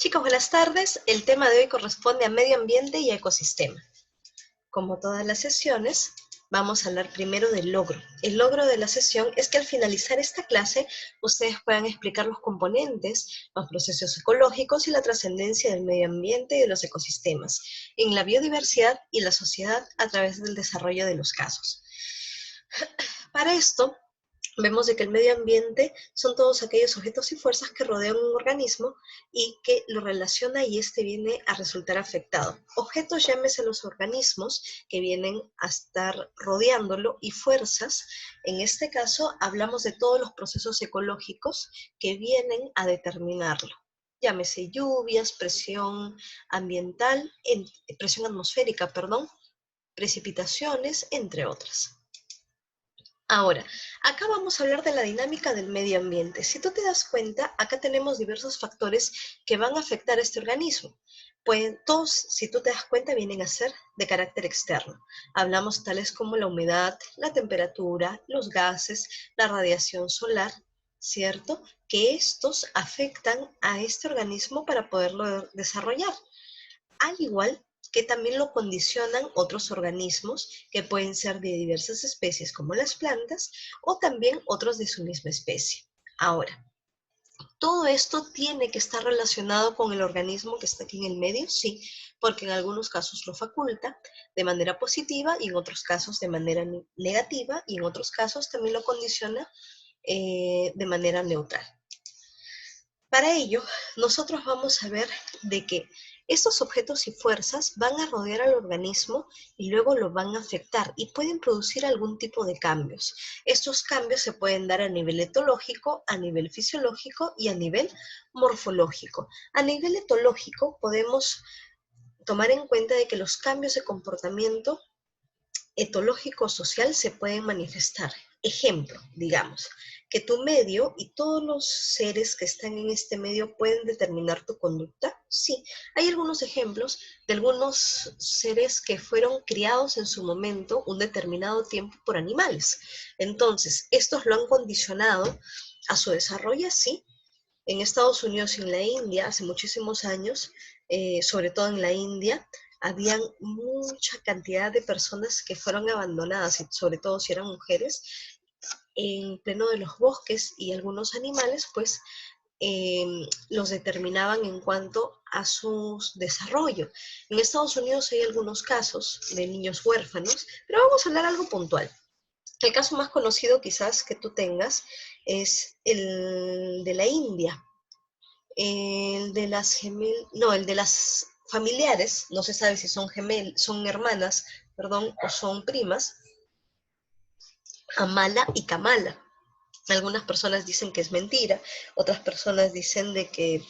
Chicos, buenas tardes. El tema de hoy corresponde a medio ambiente y ecosistema. Como todas las sesiones, vamos a hablar primero del logro. El logro de la sesión es que al finalizar esta clase, ustedes puedan explicar los componentes, los procesos ecológicos y la trascendencia del medio ambiente y de los ecosistemas en la biodiversidad y la sociedad a través del desarrollo de los casos. Para esto, vemos de que el medio ambiente son todos aquellos objetos y fuerzas que rodean un organismo y que lo relaciona y este viene a resultar afectado. Objetos, llámese los organismos que vienen a estar rodeándolo, y fuerzas, en este caso hablamos de todos los procesos ecológicos que vienen a determinarlo. Llámese lluvias, presión ambiental, presión atmosférica, perdón, precipitaciones, entre otras. Ahora, acá vamos a hablar de la dinámica del medio ambiente. Si tú te das cuenta, acá tenemos diversos factores que van a afectar a este organismo. Pues todos, si tú te das cuenta, vienen a ser de carácter externo. Hablamos tales como la humedad, la temperatura, los gases, la radiación solar, ¿cierto? Que estos afectan a este organismo para poderlo desarrollar. Al igual que también lo condicionan otros organismos que pueden ser de diversas especies como las plantas o también otros de su misma especie. Ahora, ¿todo esto tiene que estar relacionado con el organismo que está aquí en el medio? Sí, porque en algunos casos lo faculta de manera positiva y en otros casos de manera negativa y en otros casos también lo condiciona de manera neutral. Para ello, nosotros vamos a ver de que estos objetos y fuerzas van a rodear al organismo y luego lo van a afectar y pueden producir algún tipo de cambios. Estos cambios se pueden dar a nivel etológico, a nivel fisiológico y a nivel morfológico. A nivel etológico podemos tomar en cuenta de que los cambios de comportamiento etológico-social se pueden manifestar. Ejemplo, digamos, que tu medio y todos los seres que están en este medio pueden determinar tu conducta. Sí, hay algunos ejemplos de algunos seres que fueron criados en su momento un determinado tiempo por animales. Entonces, estos lo han condicionado a su desarrollo, sí. En Estados Unidos y en la India, hace muchísimos años, sobre todo en la India, habían mucha cantidad de personas que fueron abandonadas, y sobre todo si eran mujeres, en pleno de los bosques, y algunos animales pues eh, los determinaban en cuanto a su desarrollo. En Estados Unidos hay algunos casos de niños huérfanos, pero vamos a hablar algo puntual. El caso más conocido quizás que tú tengas es el de la India. El de las familiares, no se sabe si son son hermanas, perdón, o son primas, Amala y Kamala. Algunas personas dicen que es mentira, otras personas dicen de que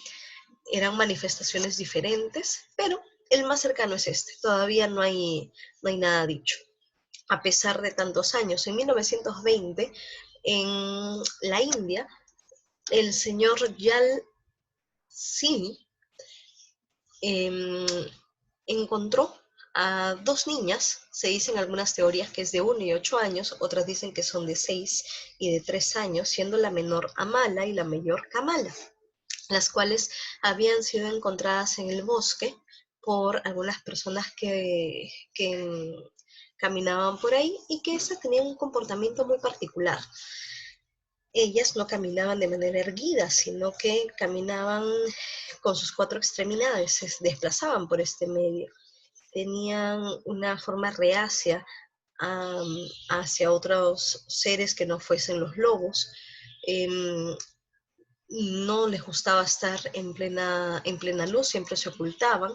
eran manifestaciones diferentes, pero el más cercano es este. Todavía no hay nada dicho. A pesar de tantos años, en 1920, en la India, el señor Yal Singh encontró a dos niñas. Se dicen algunas teorías que es de 1 y 8 años, otras dicen que son de 6 y de 3 años, siendo la menor Amala y la mayor Kamala, las cuales habían sido encontradas en el bosque por algunas personas que caminaban por ahí y que estas tenían un comportamiento muy particular. Ellas no caminaban de manera erguida, sino que caminaban con sus 4 extremidades, se desplazaban por este medio. Tenían una forma reacia hacia otros seres que no fuesen los lobos. No les gustaba estar en plena luz, siempre se ocultaban,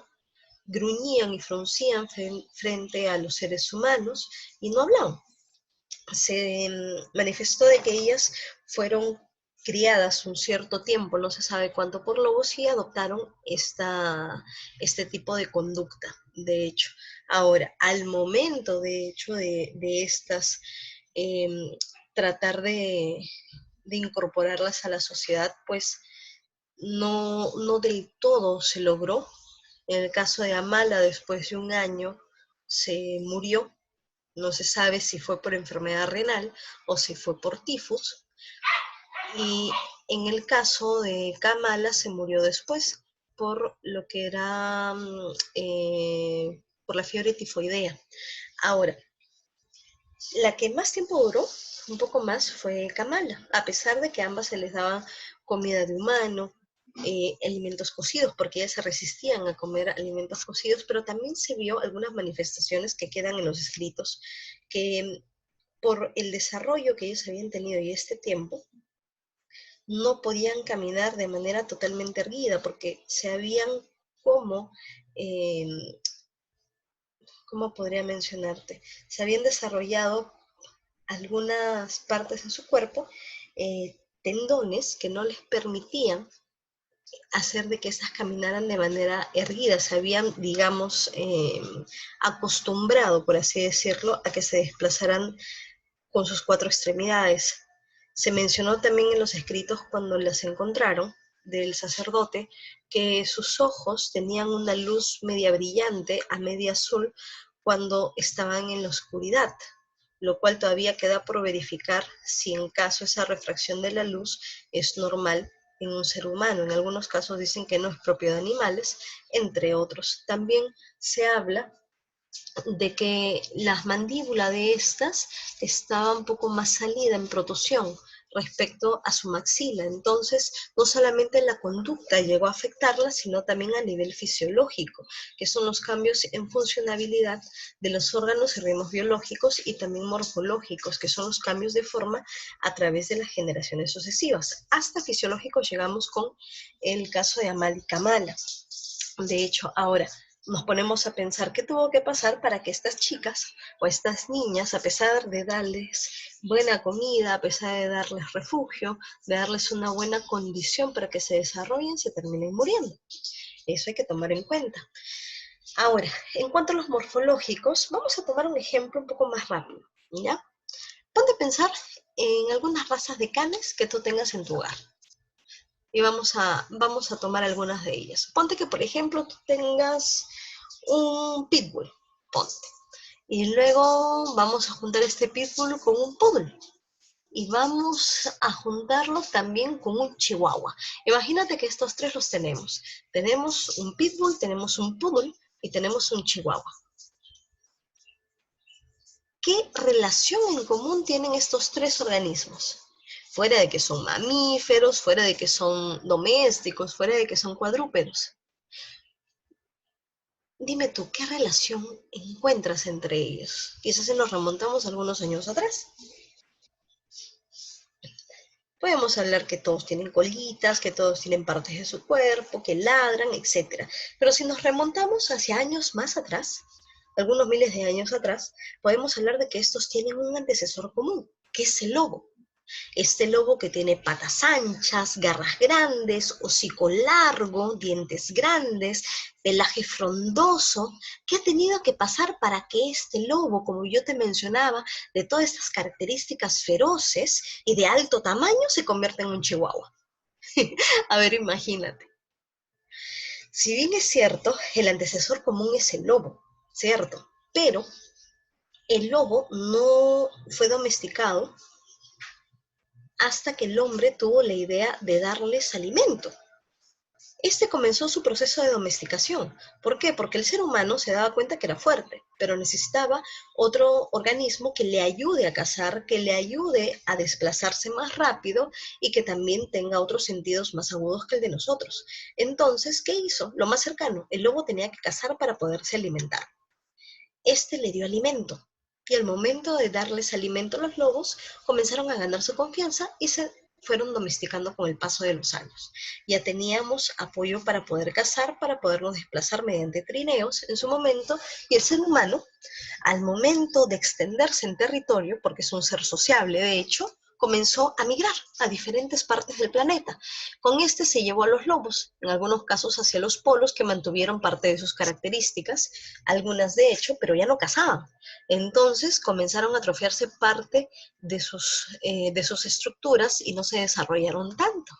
gruñían y fruncían frente a los seres humanos y no hablaban. Se manifestó de que ellas fueron criadas un cierto tiempo, no se sabe cuánto, por lobos, y adoptaron este tipo de conducta, de hecho. Ahora, al momento, de hecho, de estas, eh, tratar de incorporarlas a la sociedad, pues no del todo se logró. En el caso de Amala, después de un año, se murió. No se sabe si fue por enfermedad renal o si fue por tifus. Y en el caso de Kamala se murió después, por lo que era, por la fiebre tifoidea. Ahora, la que más tiempo duró, un poco más, fue Kamala, a pesar de que a ambas se les daba comida de humano, alimentos cocidos, porque ellas se resistían a comer alimentos cocidos, pero también se vio algunas manifestaciones que quedan en los escritos, que por el desarrollo que ellos habían tenido y este tiempo, no podían caminar de manera totalmente erguida, porque se habían como, eh, ¿cómo podría mencionarte? Se habían desarrollado algunas partes de su cuerpo, tendones que no les permitían hacer de que estas caminaran de manera erguida, se habían, digamos, acostumbrado, por así decirlo, a que se desplazaran con sus cuatro extremidades. Se mencionó también en los escritos cuando las encontraron del sacerdote que sus ojos tenían una luz media brillante a media azul cuando estaban en la oscuridad, lo cual todavía queda por verificar si en caso esa refracción de la luz es normal en un ser humano. En algunos casos dicen que no es propio de animales, entre otros. También se habla de que la mandíbula de estas estaba un poco más salida en protrusión respecto a su maxila. Entonces, no solamente la conducta llegó a afectarla, sino también a nivel fisiológico, que son los cambios en funcionabilidad de los órganos y ritmos biológicos y también morfológicos, que son los cambios de forma a través de las generaciones sucesivas. Hasta fisiológicos llegamos con el caso de Amal y Kamala. De hecho, ahora nos ponemos a pensar qué tuvo que pasar para que estas chicas o estas niñas, a pesar de darles buena comida, a pesar de darles refugio, de darles una buena condición para que se desarrollen, se terminen muriendo. Eso hay que tomar en cuenta. Ahora, en cuanto a los morfológicos, vamos a tomar un ejemplo un poco más rápido, ¿ya? Ponte a pensar en algunas razas de canes que tú tengas en tu hogar. Y vamos a tomar algunas de ellas. Ponte que, por ejemplo, tú tengas un pitbull, ponte. Y luego vamos a juntar este pitbull con un poodle. Y vamos a juntarlo también con un chihuahua. Imagínate que estos tres los tenemos. Tenemos un pitbull, tenemos un poodle y tenemos un chihuahua. ¿Qué relación en común tienen estos tres organismos? Fuera de que son mamíferos, fuera de que son domésticos, fuera de que son cuadrúpedos. Dime tú, ¿qué relación encuentras entre ellos? Quizás si nos remontamos algunos años atrás. Podemos hablar que todos tienen colitas, que todos tienen partes de su cuerpo, que ladran, etc. Pero si nos remontamos hacia años más atrás, algunos miles de años atrás, podemos hablar de que estos tienen un antecesor común, que es el lobo. Este lobo que tiene patas anchas, garras grandes, hocico largo, dientes grandes, pelaje frondoso, ¿qué ha tenido que pasar para que este lobo, como yo te mencionaba, de todas estas características feroces y de alto tamaño, se convierta en un chihuahua? A ver, imagínate. Si bien es cierto, el antecesor común es el lobo, ¿cierto? Pero el lobo no fue domesticado hasta que el hombre tuvo la idea de darles alimento. Este comenzó su proceso de domesticación. ¿Por qué? Porque el ser humano se daba cuenta que era fuerte, pero necesitaba otro organismo que le ayude a cazar, que le ayude a desplazarse más rápido y que también tenga otros sentidos más agudos que el de nosotros. Entonces, ¿qué hizo? Lo más cercano, el lobo tenía que cazar para poderse alimentar. Este le dio alimento. Y al momento de darles alimento a los lobos, comenzaron a ganar su confianza y se fueron domesticando con el paso de los años. Ya teníamos apoyo para poder cazar, para podernos desplazar mediante trineos en su momento, y el ser humano, al momento de extenderse en territorio, porque es un ser sociable de hecho, comenzó a migrar a diferentes partes del planeta. Con este se llevó a los lobos, en algunos casos hacia los polos, que mantuvieron parte de sus características, algunas de hecho, pero ya no cazaban. Entonces comenzaron a atrofiarse parte de sus estructuras y no se desarrollaron tanto.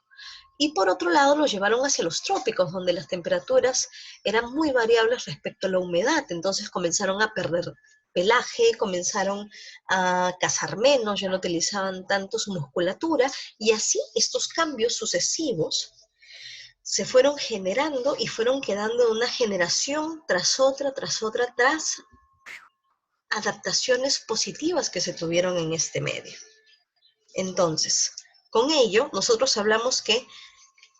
Y por otro lado los llevaron hacia los trópicos, donde las temperaturas eran muy variables respecto a la humedad, entonces comenzaron a perder pelaje, comenzaron a cazar menos, ya no utilizaban tanto su musculatura, y así estos cambios sucesivos se fueron generando y fueron quedando una generación tras otra, tras adaptaciones positivas que se tuvieron en este medio. Entonces, con ello, nosotros hablamos que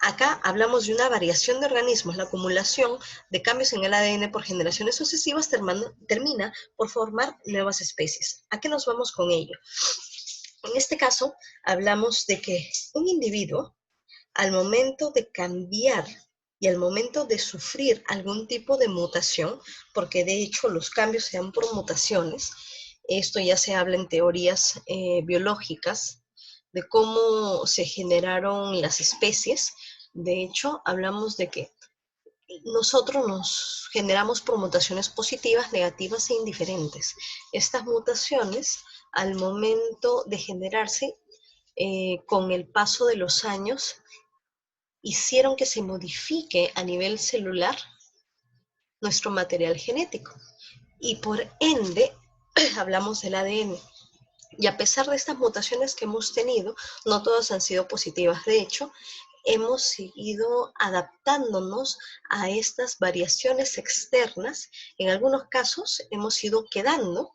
acá hablamos de una variación de organismos. La acumulación de cambios en el ADN por generaciones sucesivas termina por formar nuevas especies. ¿A qué nos vamos con ello? En este caso, hablamos de que un individuo, al momento de cambiar y al momento de sufrir algún tipo de mutación, porque de hecho los cambios se dan por mutaciones, esto ya se habla en teorías biológicas, de cómo se generaron las especies. De hecho, hablamos de que nosotros nos generamos por mutaciones positivas, negativas e indiferentes. Estas mutaciones, al momento de generarse, con el paso de los años, hicieron que se modifique a nivel celular nuestro material genético. Y por ende, hablamos del ADN. Y a pesar de estas mutaciones que hemos tenido, no todas han sido positivas. De hecho, hemos seguido adaptándonos a estas variaciones externas. En algunos casos hemos ido quedando.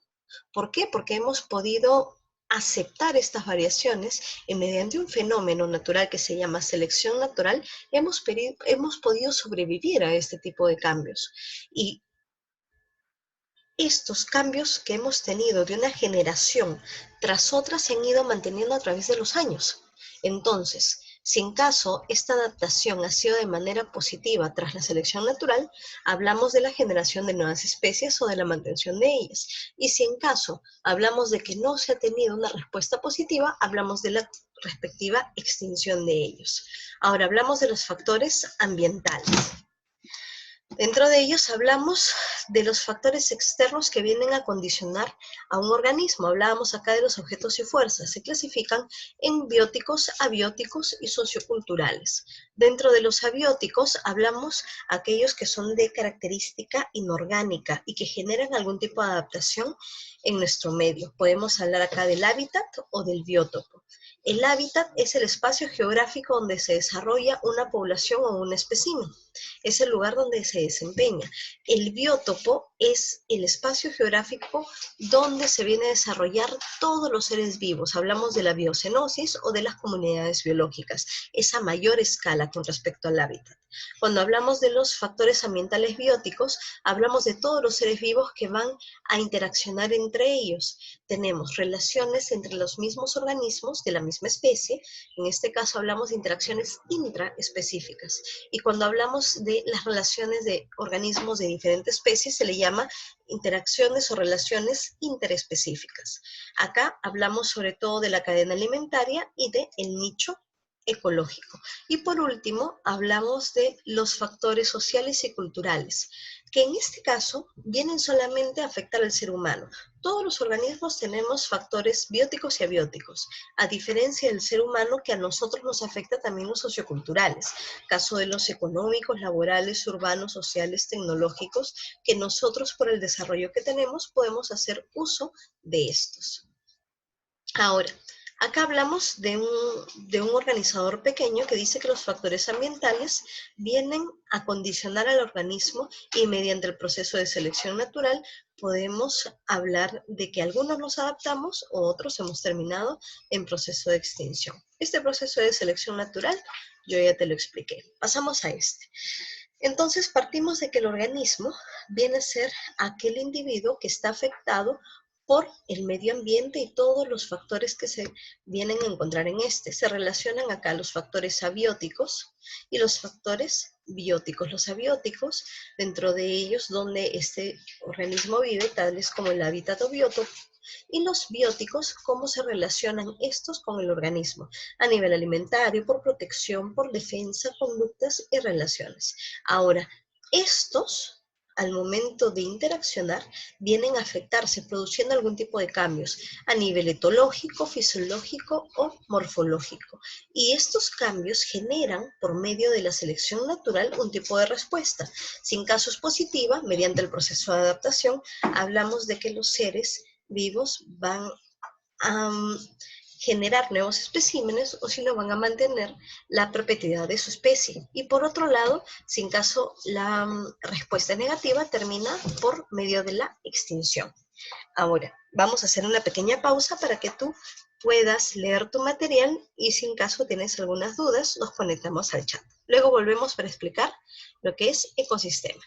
¿Por qué? Porque hemos podido aceptar estas variaciones y mediante un fenómeno natural que se llama selección natural, hemos podido sobrevivir a este tipo de cambios. Y estos cambios que hemos tenido de una generación tras otra se han ido manteniendo a través de los años. Entonces, si en caso esta adaptación ha sido de manera positiva tras la selección natural, hablamos de la generación de nuevas especies o de la mantención de ellas. Y si en caso hablamos de que no se ha tenido una respuesta positiva, hablamos de la respectiva extinción de ellos. Ahora hablamos de los factores ambientales. Dentro de ellos hablamos de los factores externos que vienen a condicionar a un organismo. Hablábamos acá de los objetos y fuerzas. Se clasifican en bióticos, abióticos y socioculturales. Dentro de los abióticos hablamos aquellos que son de característica inorgánica y que generan algún tipo de adaptación en nuestro medio. Podemos hablar acá del hábitat o del biótopo. El hábitat es el espacio geográfico donde se desarrolla una población o un espécimen. Es el lugar donde se desempeña. El biótopo es el espacio geográfico donde se viene a desarrollar todos los seres vivos. Hablamos de la biocenosis o de las comunidades biológicas, esa mayor escala con respecto al hábitat. Cuando hablamos de los factores ambientales bióticos, hablamos de todos los seres vivos que van a interaccionar entre ellos. Tenemos relaciones entre los mismos organismos de la misma especie. En este caso hablamos de interacciones intraespecíficas. Y cuando hablamos de las relaciones de organismos de diferentes especies, se le llama interacciones o relaciones interespecíficas. Acá hablamos sobre todo de la cadena alimentaria y del nicho ecológico. Y por último, hablamos de los factores sociales y culturales, que en este caso vienen solamente a afectar al ser humano. Todos los organismos tenemos factores bióticos y abióticos, a diferencia del ser humano, que a nosotros nos afecta también los socioculturales, caso de los económicos, laborales, urbanos, sociales, tecnológicos, que nosotros por el desarrollo que tenemos podemos hacer uso de estos. Ahora, acá hablamos de un organizador pequeño que dice que los factores ambientales vienen a condicionar al organismo y mediante el proceso de selección natural podemos hablar de que algunos nos adaptamos o otros hemos terminado en proceso de extinción. Este proceso de selección natural yo ya te lo expliqué. Pasamos a este. Entonces partimos de que el organismo viene a ser aquel individuo que está afectado por el medio ambiente y todos los factores que se vienen a encontrar en este. Se relacionan acá los factores abióticos y los factores bióticos. Los abióticos, dentro de ellos donde este organismo vive, tales como el hábitat o biótopo, y los bióticos, cómo se relacionan estos con el organismo, a nivel alimentario, por protección, por defensa, conductas y relaciones. Ahora, estos, al momento de interaccionar, vienen a afectarse, produciendo algún tipo de cambios a nivel etológico, fisiológico o morfológico. Y estos cambios generan, por medio de la selección natural, un tipo de respuesta. Si en caso es positiva, mediante el proceso de adaptación, hablamos de que los seres vivos van a generar nuevos especímenes o si no van a mantener la perpetuidad de su especie. Y por otro lado, si en caso la respuesta es negativa, termina por medio de la extinción. Ahora, vamos a hacer una pequeña pausa para que tú puedas leer tu material y si en caso tienes algunas dudas, nos conectamos al chat. Luego volvemos para explicar lo que es ecosistema.